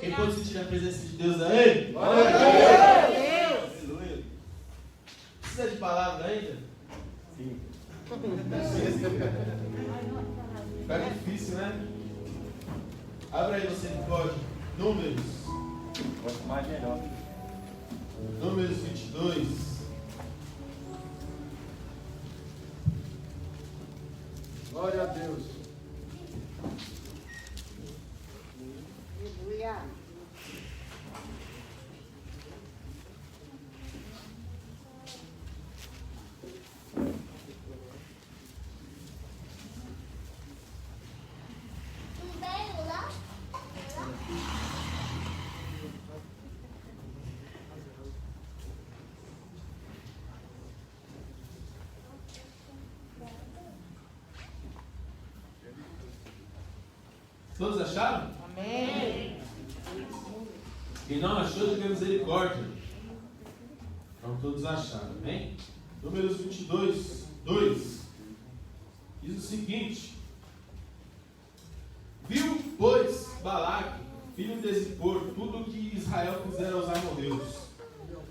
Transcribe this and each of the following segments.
Quem pode sentir a presença de Deus aí? Glória a Deus! Aleluia! Precisa de palavra ainda? Sim. Fica difícil, né? Abra aí, você que pode. Números. Quanto mais melhor. Números 22. Glória a Deus. Aleluia. Todos acharam? Amém. Quem não achou, diga misericórdia. Então todos acharam, amém? Números 22, 2. Diz o seguinte: viu, pois, Balaque, filho de Zippor, tudo o que Israel fizera aos amorreus.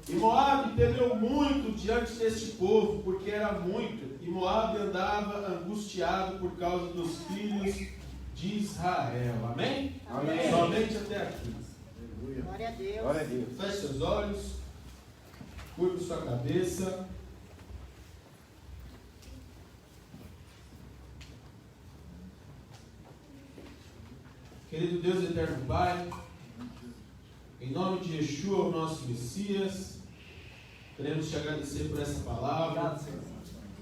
E Moabe temeu muito diante deste povo, porque era muito, e Moabe andava angustiado por causa dos filhos de Israel. Amém? Amém. Somente até aqui. Glória a Deus. Glória a Deus. Feche seus olhos, curva sua cabeça. Querido Deus eterno Pai, em nome de Yeshua, o nosso Messias, queremos te agradecer por essa palavra.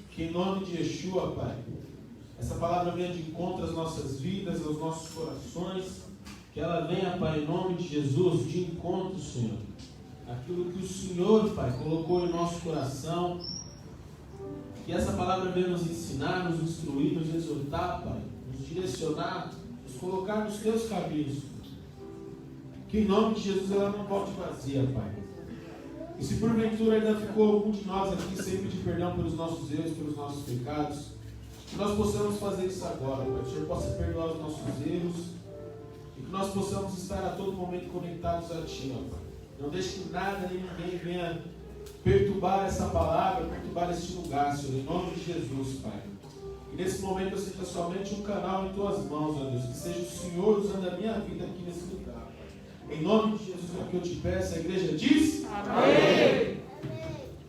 Que em nome de Yeshua, Pai, essa palavra venha de encontro às nossas vidas, aos nossos corações. Que ela venha, Pai, em nome de Jesus, de encontro, Senhor. Aquilo que o Senhor, Pai, colocou em nosso coração. Que essa palavra venha nos ensinar, nos instruir, nos exortar, Pai, nos direcionar, nos colocar nos teus caminhos. Que em nome de Jesus ela não volte vazia, Pai. E se porventura ainda ficou algum de nós aqui sem pedir perdão pelos nossos erros, pelos nossos pecados, que nós possamos fazer isso agora, Pai. Que o Senhor possa perdoar os nossos erros e que nós possamos estar a todo momento conectados a Ti, ó, Pai. Não deixe que nada nem ninguém venha perturbar essa palavra, perturbar este lugar, Senhor, em nome de Jesus, Pai. E nesse momento eu sinto somente um canal em Tuas mãos, ó Deus, que seja o Senhor usando a minha vida aqui nesse lugar, Pai. Em nome de Jesus é o que eu te peço, a igreja diz: amém.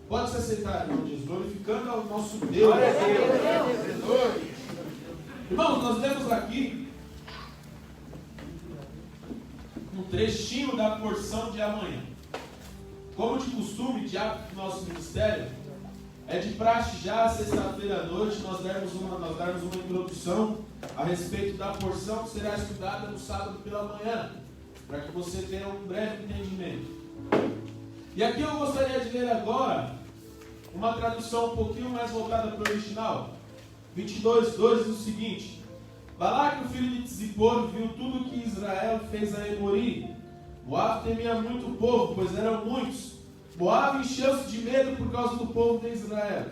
Pode se aceitar, irmão Jesus, glorificando ao nosso Deus. Glória a Deus. Aleluia. Irmãos, nós lemos aqui um trechinho da porção de amanhã. Como de costume, de hábito do nosso ministério, é de praxe já sexta-feira à noite nós darmos uma introdução a respeito da porção que será estudada no sábado pela manhã, para que você tenha um breve entendimento. E aqui eu gostaria de ler agora uma tradução um pouquinho mais voltada para o original. 22:2 diz o seguinte: Balaque, o filho de Zippor, viu tudo que Israel fez a Emori. Moabe temia muito o povo, pois eram muitos. Moabe encheu-se de medo por causa do povo de Israel.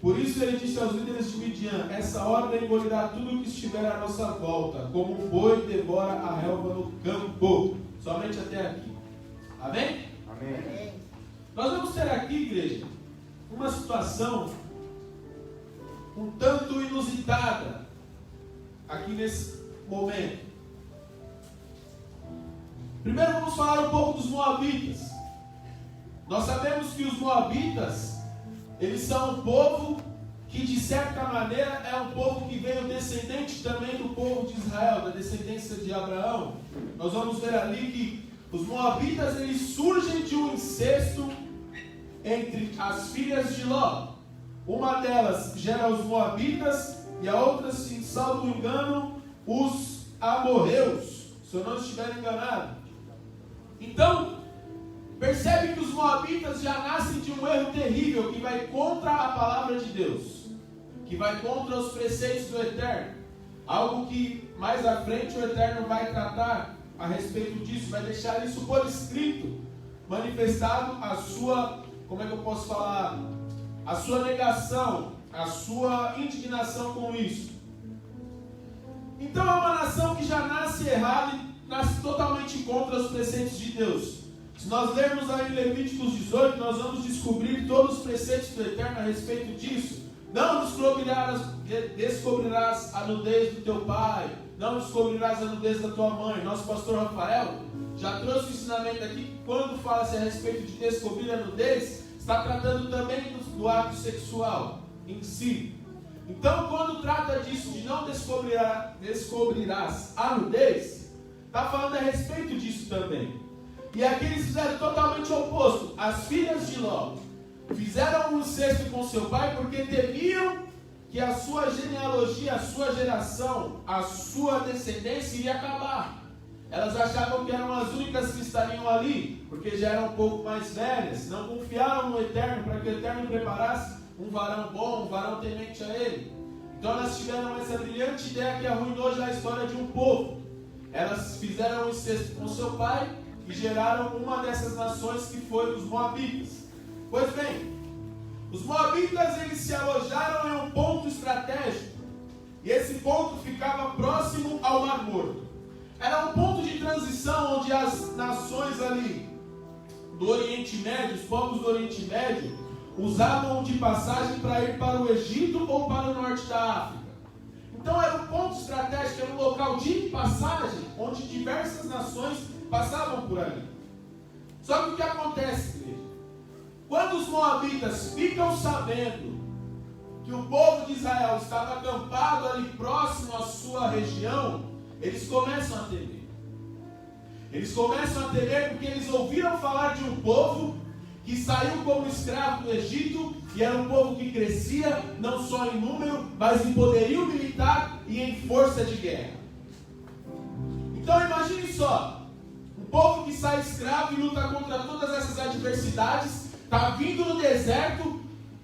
Por isso ele disse aos líderes de Midian: essa hora engolirá tudo o que estiver à nossa volta, como um boi devora a relva no campo. Somente até aqui. Amém? Amém. Nós vamos ter aqui, igreja, uma situação um tanto inusitada aqui nesse momento. Primeiro vamos falar um pouco dos moabitas. Nós sabemos que os moabitas, eles são um povo que de certa maneira é um povo que veio descendente também do povo de Israel, da descendência de Abraão. Nós vamos ver ali que os moabitas, eles surgem de um incesto entre as filhas de Ló. Uma delas gera os moabitas e a outra, se salvo engano, os amorreus, se eu não estiver enganado. Então, percebe que os moabitas já nascem de um erro terrível que vai contra a palavra de Deus, que vai contra os preceitos do Eterno. Algo que mais à frente o Eterno vai tratar a respeito disso, vai deixar isso por escrito, manifestado a sua, como é que eu posso falar, a sua negação, a sua indignação com isso. Então é uma nação que já nasce errada, e totalmente contra os preceitos de Deus. Se nós lermos aí em Levíticos 18, nós vamos descobrir todos os preceitos do Eterno a respeito disso. Não descobrirás a nudez do teu pai, não descobrirás a nudez da tua mãe. Nosso pastor Rafael já trouxe o ensinamento aqui que quando fala-se a respeito de descobrir a nudez, está tratando também do ato sexual em si. Então, quando trata disso, de não descobrirás a nudez, está falando a respeito disso também. E aqui eles fizeram totalmente o oposto. As filhas de Ló fizeram um incesto com seu pai porque temiam que a sua genealogia, a sua geração, a sua descendência iria acabar. Elas achavam que eram as únicas que estariam ali, porque já eram um pouco mais velhas, não confiavam no Eterno, para que o Eterno preparasse um varão bom, um varão temente a Ele. Então elas tiveram essa brilhante ideia que arruinou já a história de um povo. Elas fizeram um incesto com seu pai e geraram uma dessas nações que foi os Moabitas. Pois bem, os Moabitas eles se alojaram em um ponto estratégico, e esse ponto ficava próximo ao Mar Morto. Era um ponto de transição onde as nações ali do Oriente Médio, os povos do Oriente Médio, usavam de passagem para ir para o Egito ou para o norte da África. Então era um ponto estratégico, era um local de passagem onde diversas nações passavam por ali. Só que o que acontece, igreja? Quando os Moabitas ficam sabendo que o povo de Israel estava acampado ali próximo à sua região, eles começam a temer. Eles começam a temer porque eles ouviram falar de um povo que saiu como escravo do Egito, e era um povo que crescia não só em número, mas em poderio militar e em força de guerra. Então imagine só, um povo que sai escravo e luta contra todas essas adversidades, está vindo no deserto,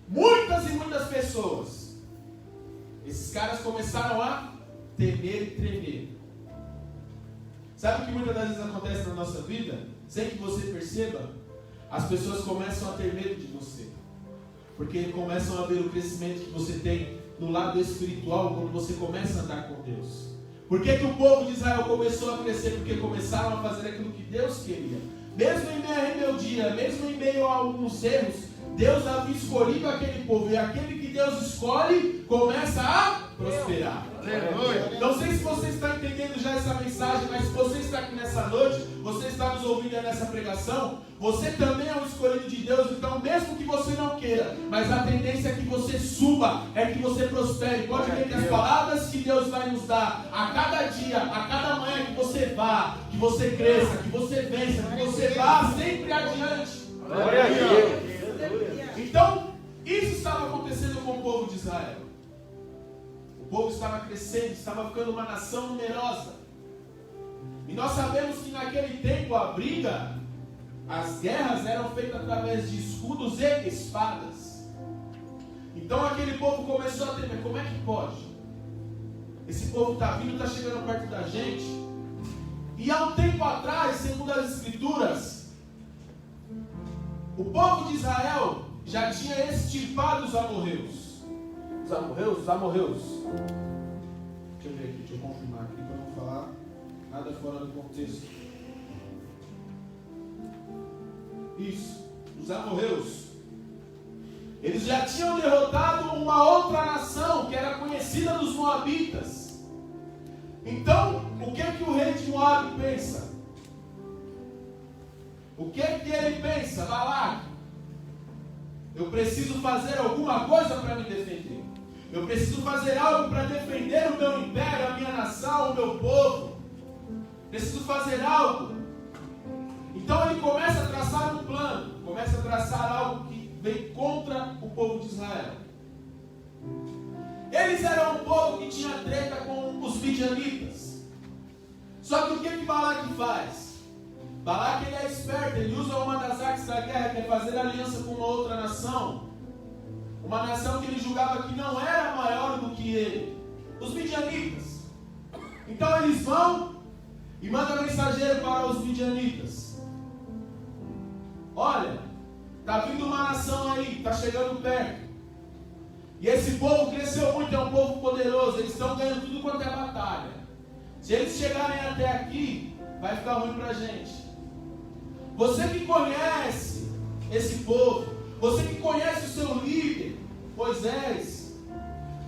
muitas e muitas pessoas. Esses caras começaram a temer e tremer. Sabe o que muitas das vezes acontece na nossa vida? Sem que você perceba, as pessoas começam a ter medo de você, porque começam a ver o crescimento que você tem no lado espiritual quando você começa a andar com Deus. Por que o povo de Israel começou a crescer? Porque começaram a fazer aquilo que Deus queria. Mesmo em meio à rebeldia, mesmo em meio a alguns erros, Deus havia escolhido aquele povo, e aquele que Deus escolhe começa a prosperar. Não sei se você está entendendo já essa mensagem, mas se você está aqui nessa noite, você está nos ouvindo nessa pregação, você também é um escolhido de Deus. Então mesmo que você não queira, mas a tendência é que você suba, é que você prospere. Pode ver que as palavras que Deus vai nos dar a cada dia, a cada manhã, que você vá, que você cresça, que você vença, que você vá sempre adiante. Glória a Deus. Então isso estava acontecendo com o povo de Israel. O povo estava crescendo, estava ficando uma nação numerosa. E nós sabemos que naquele tempo a briga, as guerras eram feitas através de escudos e espadas. Então aquele povo começou a temer. Como é que pode? Esse povo está vindo, está chegando perto da gente. E há um tempo atrás, segundo as escrituras, o povo de Israel já tinha extirpado os amorreus. Os amorreus. Deixa eu ver aqui, deixa eu confirmar aqui para não falar nada fora do contexto. Isso, os amorreus. Eles já tinham derrotado uma outra nação que era conhecida dos Moabitas. Então, o que o rei de Moab pensa? O que ele pensa? Balaque, eu preciso fazer alguma coisa para me defender. Eu preciso fazer algo para defender o meu império, a minha nação, o meu povo. Preciso fazer algo. Então ele começa a traçar um plano, começa a traçar algo que vem contra o povo de Israel. Eles eram um povo que tinha treta com os midianitas. Só que o que Balaque faz? Balaque ele é esperto, ele usa uma das artes da guerra, que é fazer aliança com uma outra nação. Uma nação que ele julgava que não era maior do que ele. Os midianitas. Então eles vão e mandam mensageiro para os midianitas. Olha, está vindo uma nação aí, está chegando perto. E esse povo cresceu muito, é um povo poderoso. Eles estão ganhando tudo quanto é batalha. Se eles chegarem até aqui, vai ficar ruim para a gente. Você que conhece esse povo, você que conhece o seu líder, Moisés,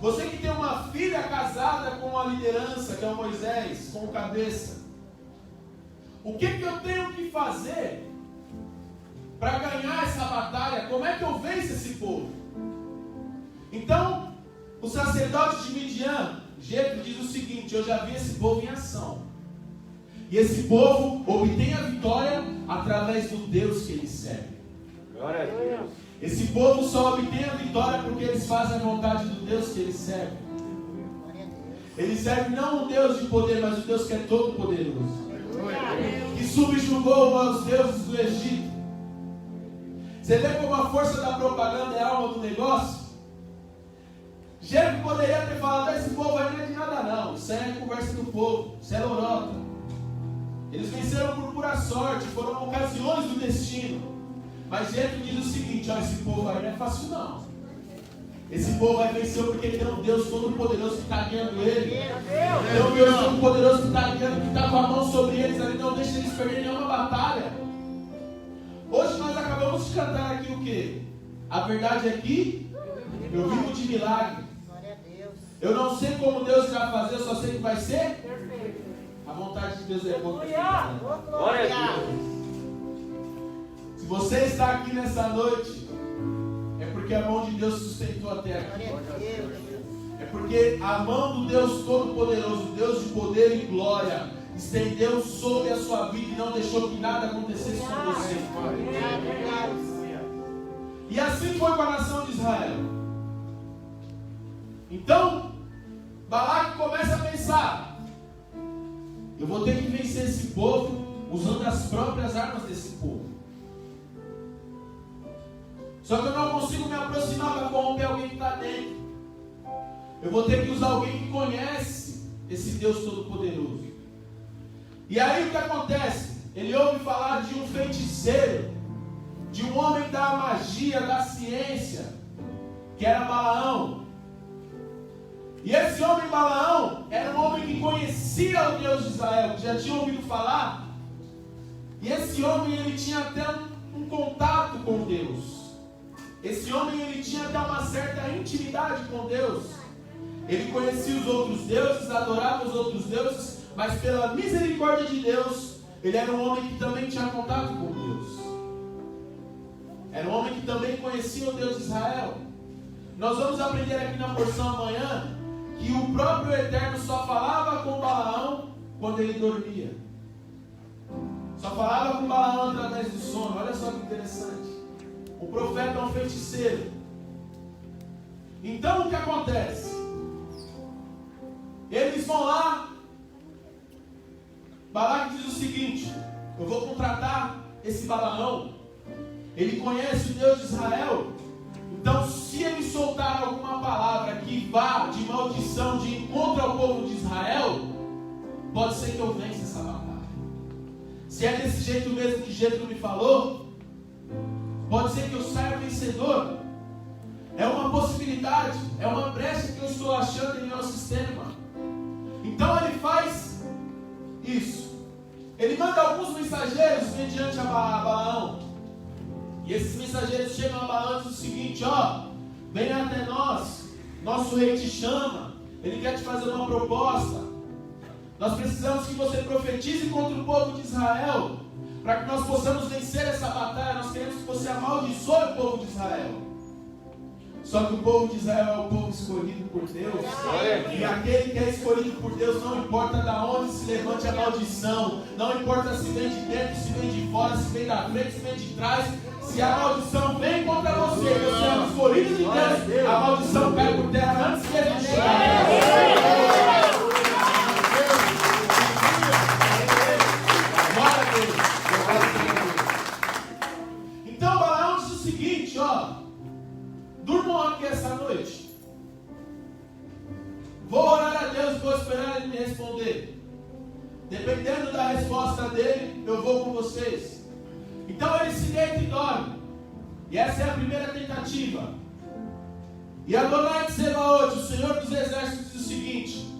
você que tem uma filha casada com a liderança, que é o Moisés, com o cabeça, o que eu tenho que fazer para ganhar essa batalha? Como é que eu venço esse povo? Então, o sacerdote de Midian, Jetro, diz o seguinte: eu já vi esse povo em ação. E esse povo obtém a vitória através do Deus que eles servem. Glória a Deus. Esse povo só obtém a vitória porque eles fazem a vontade do Deus que eles servem. Eles servem não um Deus de poder, mas o Deus que é todo poderoso, que subjugou os deuses do Egito. Você vê como a força da propaganda é a alma do negócio? Jetro poderia ter falado: esse povo aí não é de nada não, isso é conversa do povo, isso é lorota. Eles venceram por pura sorte, foram ocasiões do destino. Mas Jetro diz o seguinte: ó, esse povo aí não é fácil não. Esse povo vai vencer porque tem um Deus todo poderoso que está guiando ele. Tem um Deus todo poderoso que está guiando, que está com a mão sobre eles ali, não deixa eles perderem nenhuma batalha. Hoje nós acabamos de cantar aqui o quê? A verdade é que eu vivo de milagre. Eu não sei como Deus vai fazer, eu só sei que vai ser perfeito. A vontade de Deus é boa. Glória a Deus. Se você está aqui nessa noite, é porque a mão de Deus sustentou até aqui. É porque a mão do Deus Todo-Poderoso, Deus de poder e glória, estendeu sobre a sua vida e não deixou que nada acontecesse com você. E assim foi com a nação de Israel. Então, Balaque começa a pensar: eu vou ter que vencer esse povo usando as próprias armas desse povo. Só que eu não consigo me aproximar para corromper alguém que está dentro. Eu vou ter que usar alguém que conhece esse Deus Todo-Poderoso. E aí o que acontece? Ele ouve falar de um feiticeiro, de um homem da magia, da ciência, que era Balaão. E esse homem Balaão era um homem que conhecia o Deus de Israel, que já tinha ouvido falar. E esse homem, ele tinha até um contato com Deus. Esse homem, ele tinha até uma certa intimidade com Deus. Ele conhecia os outros deuses, adorava os outros deuses, mas pela misericórdia de Deus, ele era um homem que também tinha contato com Deus. Era um homem que também conhecia o Deus de Israel. Nós vamos aprender aqui na porção amanhã que o próprio Eterno só falava com Balaão quando ele dormia. Só falava com Balaão através do sono. Olha só que interessante. O profeta é um feiticeiro. Então o que acontece? Eles vão lá. Balaque diz o seguinte: eu vou contratar esse Balaão. Ele conhece o Deus de Israel. Então, se ele soltar alguma palavra que vá de maldição, de encontro ao povo de Israel, pode ser que eu vença essa batalha. Se é desse jeito mesmo que Jetro me falou, pode ser que eu saia vencedor. É uma possibilidade, é uma brecha que eu estou achando em meu sistema. Então ele faz isso. Ele manda alguns mensageiros mediante a Balaão. E esses mensageiros chegam a Balaão e dizem o seguinte: ó, venha até nós, nosso rei te chama, ele quer te fazer uma proposta. Nós precisamos que você profetize contra o povo de Israel, para que nós possamos vencer essa batalha. Nós queremos que você amaldiçoe o povo de Israel. Só que o povo de Israel é o povo escolhido por Deus. E aquele que é escolhido por Deus, não importa de onde se levante a maldição, não importa se vem de dentro, se vem de fora, se vem da frente, se vem de trás. Se a maldição vem contra você, você é um escolhido de Deus, a maldição cai por terra antes que ele chegar. Glória a Deus. Então Balaão diz o seguinte: ó, durmam aqui essa noite. Vou orar a Deus e vou esperar ele me responder. Dependendo da resposta dele, eu vou com vocês. Então ele se deita e dorme. E essa é a primeira tentativa. E Adonai de Sebaot, o Senhor dos Exércitos, diz o seguinte: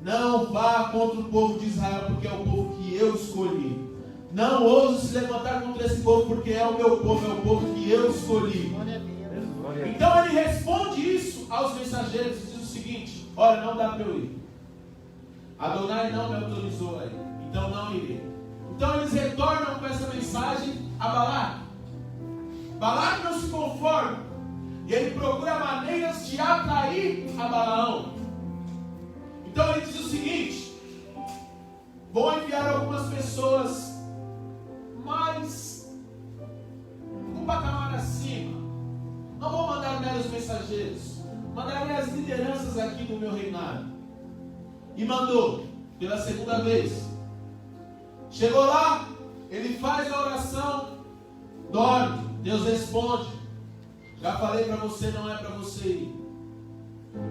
Não vá contra o povo de Israel, porque é o povo que eu escolhi. Não ouse se levantar contra esse povo, porque é o meu povo, é o povo que eu escolhi. Glória a Deus. Então ele responde isso aos mensageiros e diz o seguinte: olha, não dá para eu ir. Adonai não me autorizou a ir, então não irei. Então eles retornam com essa mensagem a Balaque. Balaque não se conforma, e ele procura maneiras de atrair a Balaão. Então ele diz o seguinte: vou enviar algumas pessoas mais um patamar acima. Não vou mandar meros mensageiros, mandarei as lideranças aqui do meu reinado. E mandou pela segunda vez. Chegou lá, ele faz a oração, dorme, Deus responde: já falei para você, não é para você ir.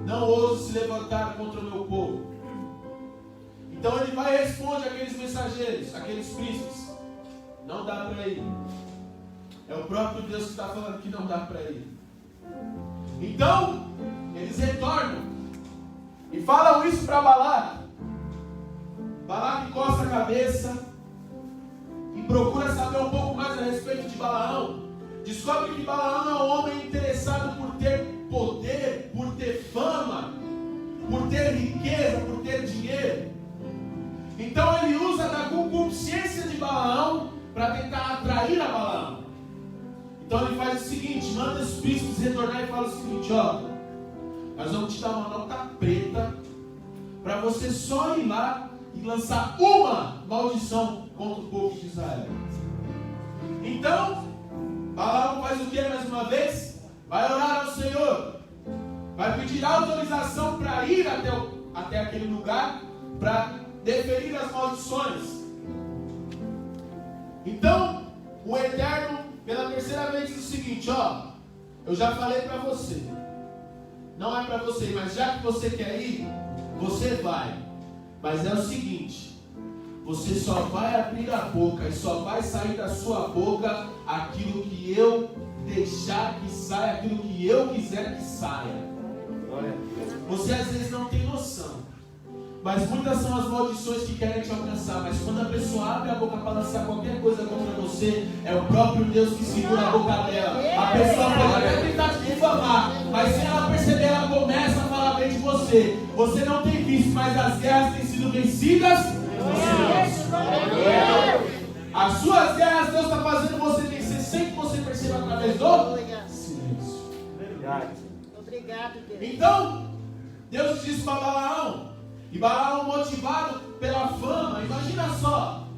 Não ouse se levantar contra o meu povo. Então ele vai e responde àqueles mensageiros, àqueles príncipes: não dá para ir. É o próprio Deus que está falando que não dá para ir. Então eles retornam e falam isso para Balaque. Balaque coça a cabeça e procura saber um pouco mais a respeito de Balaão. Descobre que Balaão é um homem interessado por ter poder, por ter fama, por ter riqueza, por ter dinheiro. Então ele usa da concupiscência de Balaão para tentar atrair a Balaão. Então ele faz o seguinte: manda os príncipes retornar e fala o seguinte: ó, nós vamos te dar uma nota preta para você só ir lá e lançar uma maldição contra o povo de Israel. Então Balaão faz o que mais uma vez? Vai orar ao Senhor, vai pedir autorização para ir até aquele lugar para deferir as maldições. Então o Eterno pela terceira vez diz o seguinte: ó, eu já falei para você, não é para você, mas já que você quer ir, você vai. Mas é o seguinte: você só vai abrir a boca e só vai sair da sua boca aquilo que eu deixar que saia, aquilo que eu quiser que saia. Você às vezes não tem noção, mas muitas são as maldições que querem te alcançar. Mas quando a pessoa abre a boca para lançar qualquer coisa contra você, é o próprio Deus que segura a boca dela. A pessoa pode até tentar te difamar, mas sem ela perceber, ela começa a falar bem de você. Você não tem visto, mas as guerras têm sido vencidas. As suas guerras Deus está fazendo você vencer sem que você perceba, através do silêncio. Obrigado, Deus. Então Deus disse para Balaão, e Balaão, motivado pela fama, imagina só,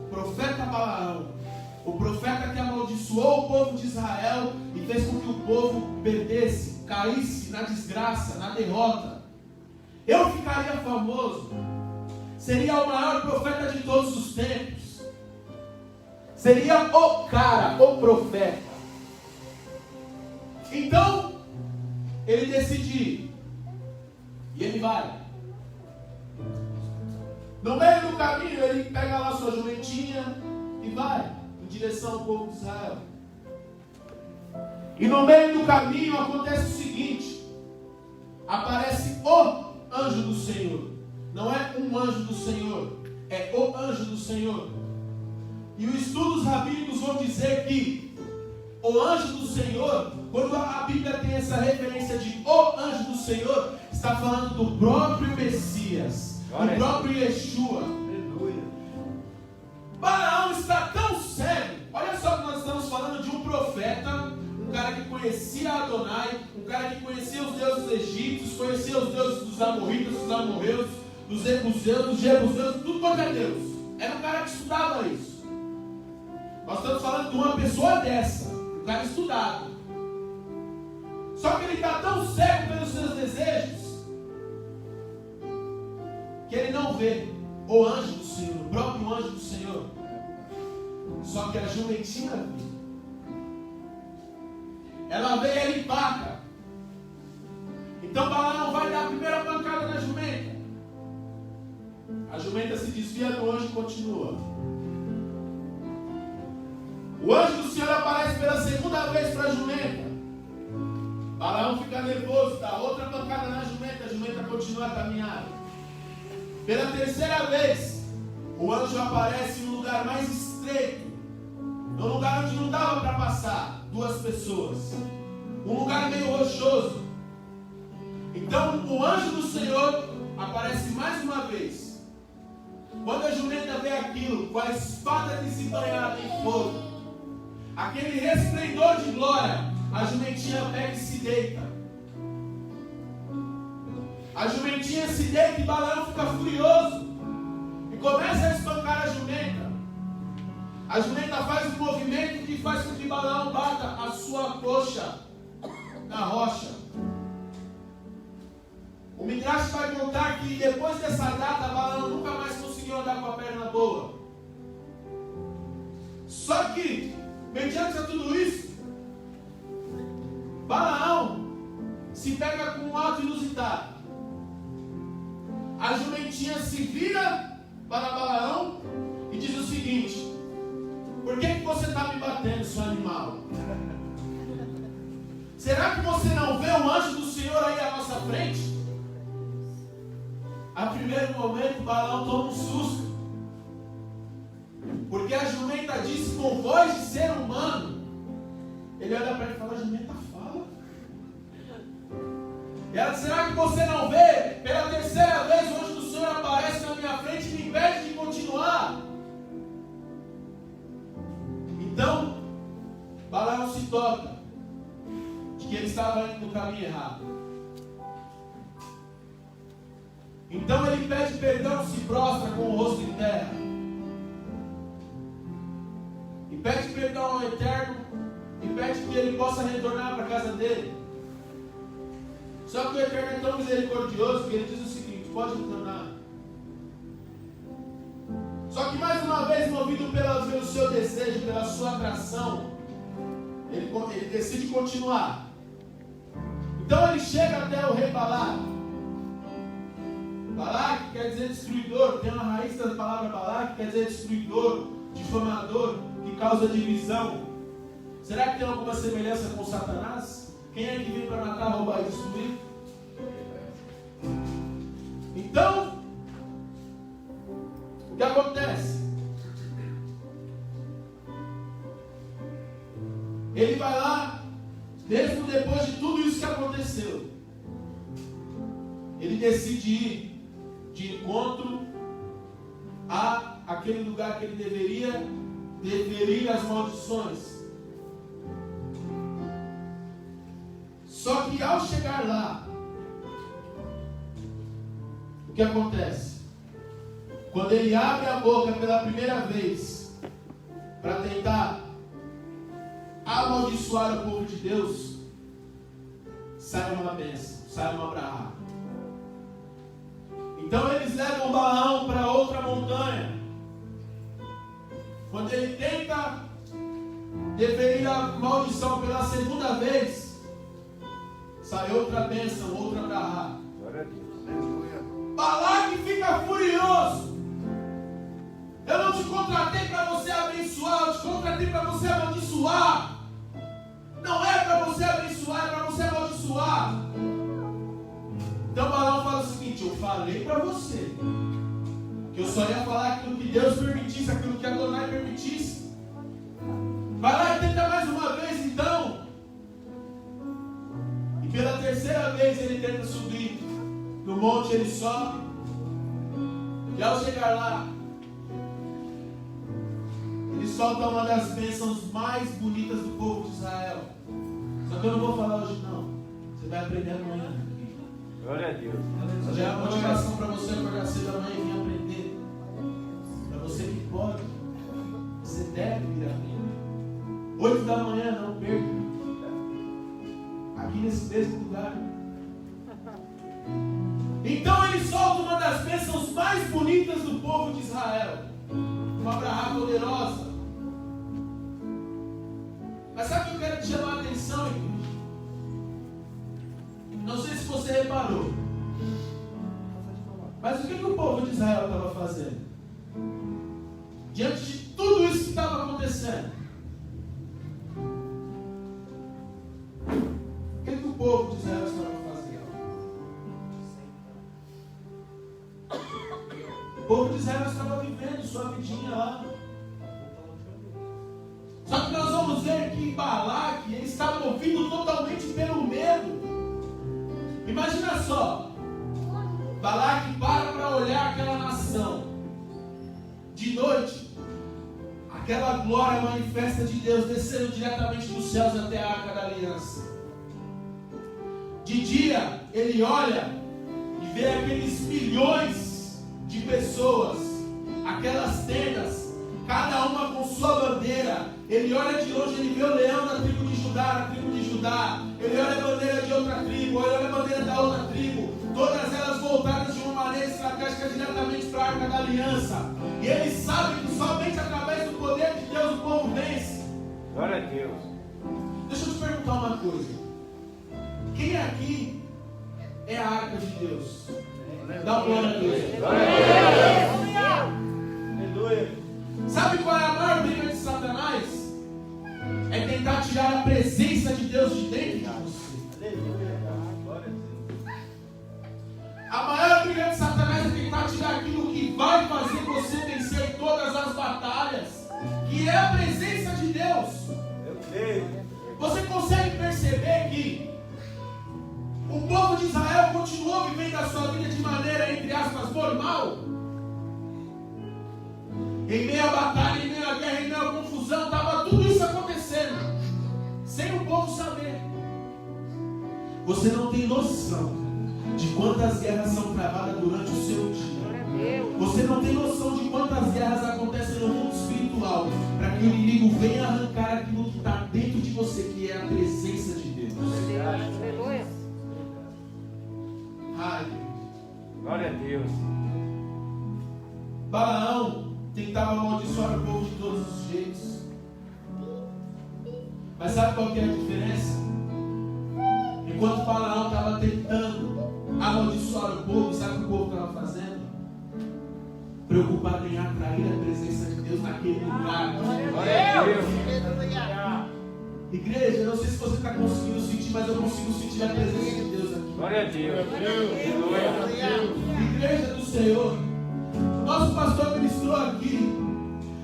profeta Balaão, o profeta que amaldiçoou o povo de Israel e fez com que o povo perdesse, caísse na desgraça, na derrota. Eu ficaria famoso, seria o maior profeta de todos os tempos, seria o cara, o profeta. Então ele decide ir, e ele vai. No meio do caminho ele pega lá sua jumentinha e vai em direção ao povo de Israel. E no meio do caminho acontece o seguinte: aparece o anjo do Senhor. Não é um anjo do Senhor, é o anjo do Senhor. E os estudos rabínicos vão dizer que o anjo do Senhor, quando a Bíblia tem essa referência de o anjo do Senhor, está falando do próprio Messias, do próprio Yeshua. Balaão está tão cego. Olha só que nós estamos falando de um profeta, um cara que conhecia Adonai, um cara que conhecia os deuses egípcios, conhecia os deuses dos amorritas, dos amorreus, dos ebuseus, dos jebuseus, tudo quanto é Deus. Era um cara que estudava isso. Nós estamos falando de uma pessoa dessa, um cara estudado. Só que ele está tão cego pelos seus desejos que ele não vê o anjo do Senhor, o próprio anjo do Senhor. Só que a jumentinha viu. Ela veio e ele empaca. Então Balaão vai dar a primeira pancada na jumenta. A jumenta se desvia do anjo e continua. O anjo do Senhor aparece pela segunda vez para a jumenta. Balaão fica nervoso, dá outra pancada na jumenta, a jumenta continua a caminhar. Pela terceira vez, o anjo aparece no lugar mais estreito, no lugar onde não dava para passar duas pessoas, um lugar meio rochoso. Então o anjo do Senhor aparece mais uma vez. Quando a jumenta vê aquilo, com a espada desembanhada em fogo, aquele resplendor de glória, a jumentinha pega e se deita. A jumentinha se deita e Balaão fica furioso e começa a espancar a jumenta. A jumenta faz um movimento que faz com que Balaão bata a sua coxa na rocha. O Midrash vai contar que depois dessa data, Balaão nunca mais conseguiu andar com a perna boa. Só que, mediante a tudo isso, Balaão se pega com um ato inusitado. A jumentinha se vira para Balaão e diz o seguinte: por que você está me batendo, seu animal? Será que você não vê o anjo do Senhor aí à nossa frente? A primeiro momento, Balaão toma um susto, porque a jumenta disse com voz de ser humano. Ele olha para ele e fala: a jumenta fala. E ela: será que você não vê? Pela terceira vez o anjo do Senhor aparece na minha frente e me impede de continuar. Então Balaão se toca de que ele estava indo no caminho errado. Então ele pede perdão, se prostra com o rosto em terra e pede perdão ao Eterno e pede que ele possa retornar para a casa dele. Só que o Eterno é tão misericordioso que ele diz o seguinte: pode retornar. Só que mais uma vez, movido pelo seu desejo, pela sua atração, ele decide continuar. Então ele chega até o rei Balaque. Balaque quer dizer destruidor, tem uma raiz da palavra Balaque, quer dizer destruidor, difamador, que causa divisão. Será que tem alguma semelhança com Satanás? Quem é que vem para matar, roubar e destruir? Então, o que acontece? Ele vai lá, mesmo depois de tudo isso que aconteceu, ele decide ir de encontro àquele lugar que ele deveria deferir as maldições. Só que ao chegar lá, o que acontece? Quando ele abre a boca pela primeira vez para tentar amaldiçoar o povo de Deus, sai uma bênção, sai uma brahá. Então eles levam Balaão para outra montanha. Quando ele tenta deferir a maldição pela segunda vez, sai outra bênção, outra brahá. Balaque fica furioso. Eu não te contratei para você abençoar, eu te contratei para você amaldiçoar. Não é para você abençoar, é para você amaldiçoar. Então Balaão fala o seguinte: eu falei para você que eu só ia falar aquilo que Deus permitisse, aquilo que Adonai permitisse. Vai lá e tenta mais uma vez então. E pela terceira vez ele tenta subir no monte, ele sobe. E ao chegar lá, ele solta uma das bênçãos mais bonitas do povo de Israel. Só que eu não vou falar hoje não. Você vai aprender amanhã. Glória a Deus. Já é uma motivação para você acordar cedo amanhã e vir aprender. Para você que pode, você deve vir aprender. 8 da manhã, não perca. Aqui nesse mesmo lugar. Então ele solta uma das bênçãos mais bonitas do povo de Israel. Uma brahá poderosa. Mas sabe o que eu quero te chamar a atenção, igreja? Não sei se você reparou, mas o que o povo de Israel estava fazendo? Diante de tudo isso que estava acontecendo, o que o povo de Israel estava fazendo? povo de Israel estava vivendo sua vidinha lá. Só que nós vamos ver que Balaque, ele estava movido totalmente pelo medo. Imagina só, Balaque para olhar aquela nação. De noite, aquela glória manifesta de Deus descendo diretamente dos céus até a Arca da Aliança. De dia, ele olha e vê aqueles milhões de pessoas, aquelas tendas, cada uma com sua bandeira. Ele olha de longe, ele vê o leão da tribo de Judá, ele olha a bandeira de outra tribo, ele olha a bandeira da outra tribo, todas elas voltadas de uma maneira estratégica diretamente para a Arca da Aliança. E ele sabe que somente através do poder de Deus o povo vence. Glória a Deus. Deixa eu te perguntar uma coisa. Quem aqui é a Arca de Deus? Dá glória a Deus. Aleluia. Sabe qual é a maior briga de Satanás? É tentar tirar a presença de Deus de dentro de você. A maior briga de Satanás é tentar tirar aquilo que vai fazer você vencer todas as batalhas, que é a presença de Deus. Você consegue perceber que o povo de Israel continuou vivendo a sua vida de maneira, entre aspas, normal? Em meio à batalha, em meio à guerra, em meio à confusão, estava tudo isso acontecendo, sem o povo saber. Você não tem noção de quantas guerras são travadas durante o seu dia. Você não tem noção de quantas guerras acontecem no mundo espiritual, para que o inimigo venha arrancar aquilo que está dentro de você, que é a presença de Deus. Aleluia. Ai, Glória a Deus. Balaão tentava amaldiçoar o povo de todos os jeitos. Mas sabe qual que é a diferença? Enquanto Balaão estava tentando amaldiçoar o povo, sabe o que o povo estava fazendo? Preocupado em atrair a presença de Deus naquele lugar. Glória a Deus. Igreja, eu não sei se você está conseguindo sentir, mas eu consigo sentir a presença de Deus aqui. Glória a Deus. Aleluia. Igreja do Senhor, nosso pastor ministrou aqui.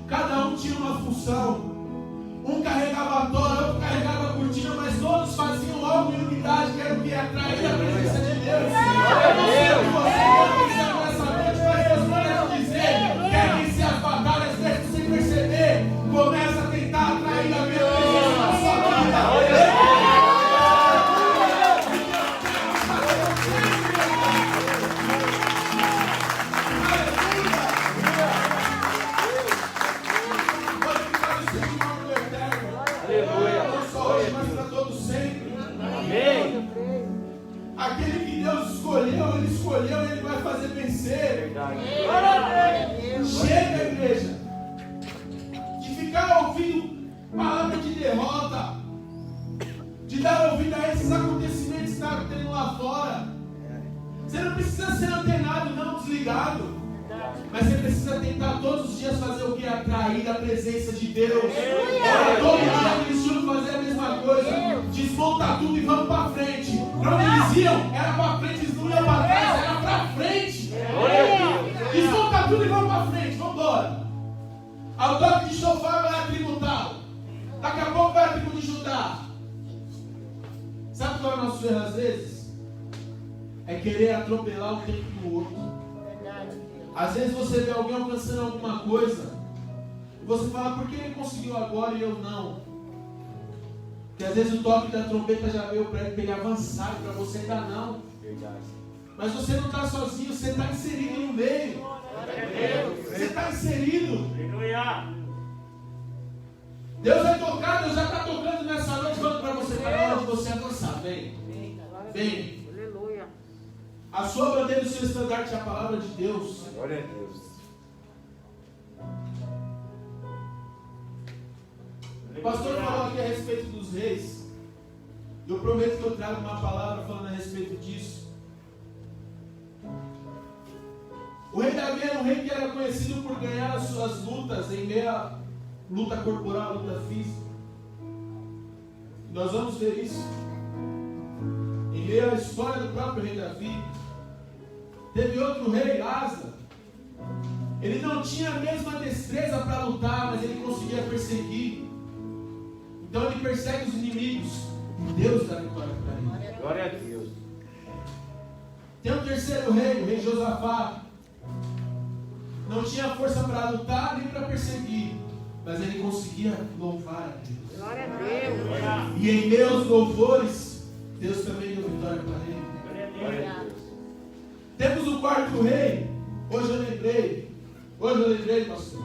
Cada um tinha uma função. Um carregava a tora, outro carregava a cortina, mas todos faziam algo em unidade, que era o que? Atrair a presença de Deus. Eu não sei o que você quer vencer nessa noite, mas Deus manda dizer: quer vencer as batalhas, mesmo sem perceber. Começa a tentar atrair a minha presença na sua vida. Aquele que Deus escolheu, Ele vai fazer vencer. Chega, igreja, de ficar ouvindo palavra de derrota, de dar ouvido a esses acontecimentos que estão tendo lá fora. Você não precisa ser antenado, não desligado, mas você precisa tentar todos os dias fazer o que? Atrair a presença de Deus. Todo dia eles tinham que fazer a mesma coisa. Desmonta tudo e vamos para frente. Para onde eles iam? Era para frente, eles não iam para trás, era para frente. Desmonta tudo e vamos para frente, vamos embora. Ao toque de chofar vai a tribo tal. Daqui a pouco vai a tribo de Judá. Sabe qual é o nosso erro às vezes? É querer atropelar um tempo do outro. Às vezes você vê alguém alcançando alguma coisa e você fala: por que ele conseguiu agora e eu não? Porque às vezes o toque da trombeta já veio para ele avançar, para você ainda não. Mas você não está sozinho, você está inserido no meio. Você está inserido. Deus vai tocar, Deus já está tocando nessa noite, falando para você: está na hora de você avançar. Vem. Vem. A sua bandeira e o seu estandarte é a palavra de Deus. Glória a Deus. O pastor falou aqui a respeito dos reis. Eu prometo que eu trago uma palavra falando a respeito disso. O rei Davi era um rei que era conhecido por ganhar as suas lutas em meio à luta corporal, luta física. Nós vamos ver isso em meio à história do próprio rei Davi. Teve outro rei, Asa. Ele não tinha a mesma destreza para lutar, mas ele conseguia perseguir. Então ele persegue os inimigos e Deus dá vitória para ele. Glória a Deus. Tem um terceiro rei, o rei Josafá. Não tinha força para lutar nem para perseguir, mas ele conseguia louvar a Deus. Glória a Deus. E em meus louvores, Deus também deu vitória para ele. Glória a Deus. Temos o quarto rei. Hoje eu lembrei, pastor.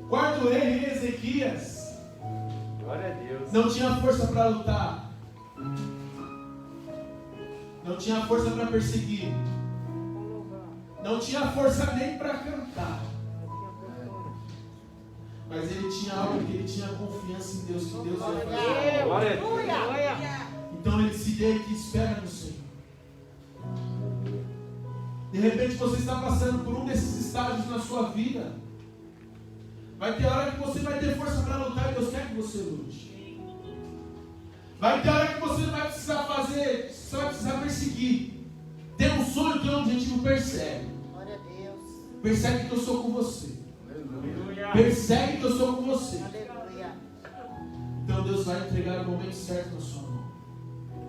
Quarto rei, rei Ezequias. Glória a Deus. Não tinha força para lutar. Não tinha força para perseguir. Não tinha força nem para cantar. Mas ele tinha algo que ele tinha confiança em Deus, que Deus ia fazer. Glória a Deus. Então ele se deita e espera no Senhor. De repente você está passando por um desses estágios na sua vida. Vai ter hora que você vai ter força para lutar e Deus quer que você lute. Vai ter hora que você não vai precisar fazer, você vai precisar perseguir. Tem um sonho, tem um objetivo, persegue. Glória a Deus. Persegue que eu sou com você. Aleluia. Persegue que eu sou com você. Aleluia. Então Deus vai entregar o momento certo na sua mão.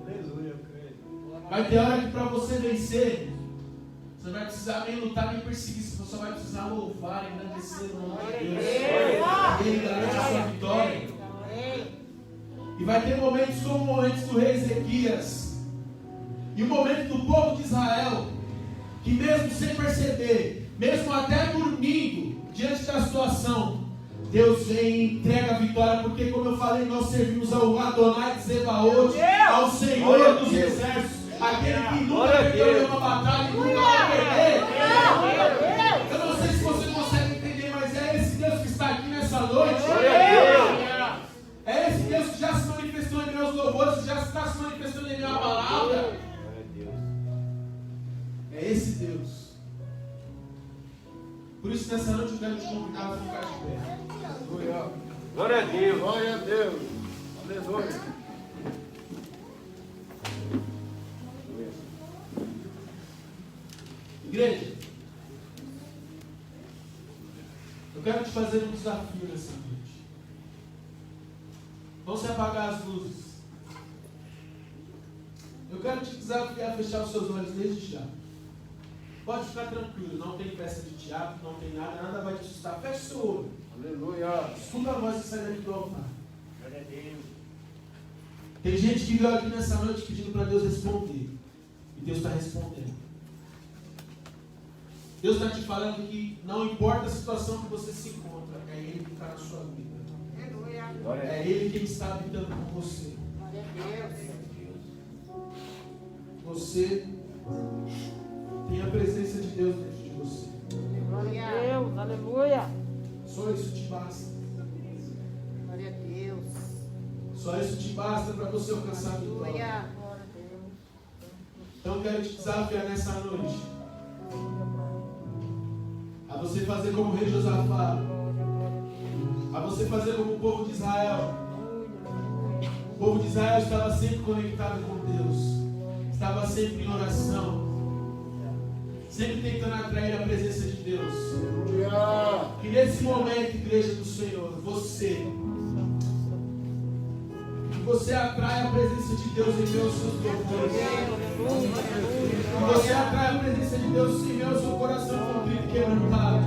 Aleluia, eu creio. Vai ter hora que para você vencer, você não vai precisar nem lutar nem perseguir, você só vai precisar louvar e engrandecer o nome de Deus. E Ele garante a sua vitória. Amém. E vai ter momentos como momentos do rei Ezequias e o momento do povo de Israel, que mesmo sem perceber, mesmo até dormindo diante da situação, Deus vem e entrega a vitória, porque como eu falei, nós servimos ao Adonai de Zebaoth, ao Senhor dos Exércitos, aquele que nunca perdeu uma batalha e nunca vai perder. Eu não sei se você consegue entender, mas é esse Deus que está aqui nessa noite. É esse Deus que já se manifestou em meus louvores, que já está se manifestando em minha palavra. Glória a Deus. É esse Deus. Por isso, nessa noite eu quero te convidar a ficar de pé. Glória a Deus. Glória a Deus. Aleluia. Igreja, eu quero te fazer um desafio nessa noite. Vão se apagar as luzes. Eu quero te desafiar a fechar os seus olhos desde já. Pode ficar tranquilo, não tem peça de teatro, não tem nada vai te assustar. Feche seu olho. Aleluia. Escuta a voz que sai daqui do altar. Glória a Deus. Tem gente que veio aqui nessa noite pedindo para Deus responder. E Deus está respondendo. Deus está te falando que não importa a situação que você se encontra, é Ele que está na sua vida. Glória a É Ele quem está habitando com você. Glória a Deus. Você tem a presença de Deus dentro de você. Glória a Deus. Aleluia. Só isso te basta. Glória a Deus. Só isso te basta para você alcançar a vitória. Aleluia. Glória a Deus. Então eu quero te desafiar nessa noite a você fazer como o rei Josafá, a você fazer como o povo de Israel. O povo de Israel estava sempre conectado com Deus, estava sempre em oração, sempre tentando atrair a presença de Deus. Aleluia. Que nesse momento, igreja do Senhor, você atrai a presença de Deus em meus seus louvores. Que você atrai a presença de Deus em meu seu coração contrito e quebrantado.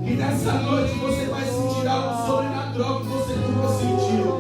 Que nessa noite você vai sentir algo sobrenatural que você nunca sentiu.